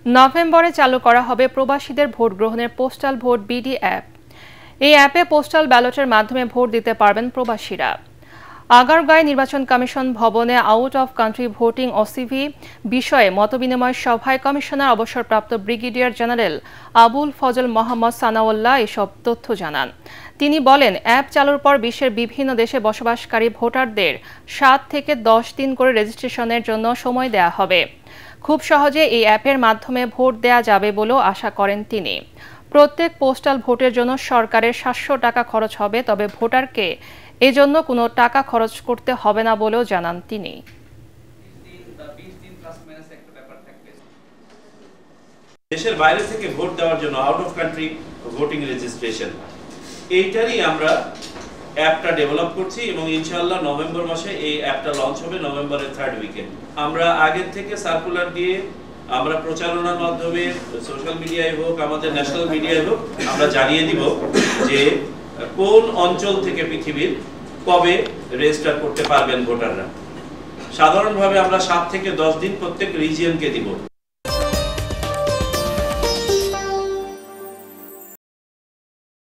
নভেম্বরে চালু করা হবে প্রবাসীদের ভোট গ্রহণের পোস্টাল ভোট বিডি অ্যাপ। এই অ্যাপে পোস্টাল ব্যালটের মাধ্যমে ভোট দিতে পারবেন প্রবাসীরা। আগারগাঁও নির্বাচন কমিশন ভবনে আউট অফ কান্ট্রি ভোটিং অসিভি বিষয়ে মতবিনিময় সভায় কমিশনার অবসরপ্রাপ্ত ব্রিগেডিয়ার জেনারেল আবুল ফজল মোহাম্মদ সানাউল্লাহ এসব তথ্য জানান। তিনি বলেন, অ্যাপ চালুর পর বিশ্বের বিভিন্ন দেশে বসবাসকারী ভোটারদের 7 থেকে 10 দিন করে রেজিস্ট্রেশনের জন্য সময় দেওয়া হবে। খুব সহজে এই অ্যাপের মাধ্যমে ভোট দেওয়া যাবে বলেও আশা করেন তিনি। প্রত্যেক পোস্টাল ভোটের জন্য সরকারের 700 টাকা খরচ হবে, তবে ভোটারকে এজন্য কোনো টাকা খরচ করতে হবে না বলেও জানান তিনি। দেশের বাইরে থেকে ভোট দেওয়ার জন্য out of country voting registration, এইটারই আমরা অ্যাপটা ডেভেলপ করছি এবং ইনশাআল্লাহ নভেম্বর মাসে এই অ্যাপটা লঞ্চ হবে, নভেম্বরের 3rd উইকে। আমরা আগের থেকে সার্কুলার দিয়ে আমরা প্রচারণার মাধ্যমে সোশ্যাল মিডিয়ায় হোক, আমাদের ন্যাশনাল মিডিয়ায় হোক, আমরা জানিয়ে দিব যে কোন অঞ্চল থেকে পৃথিবীর কবে রেজিস্টার করতে পারবেন ভোটাররা। সাধারণভাবে আমরা 7 থেকে 10 দিন প্রত্যেক রিজিয়নকে দিব।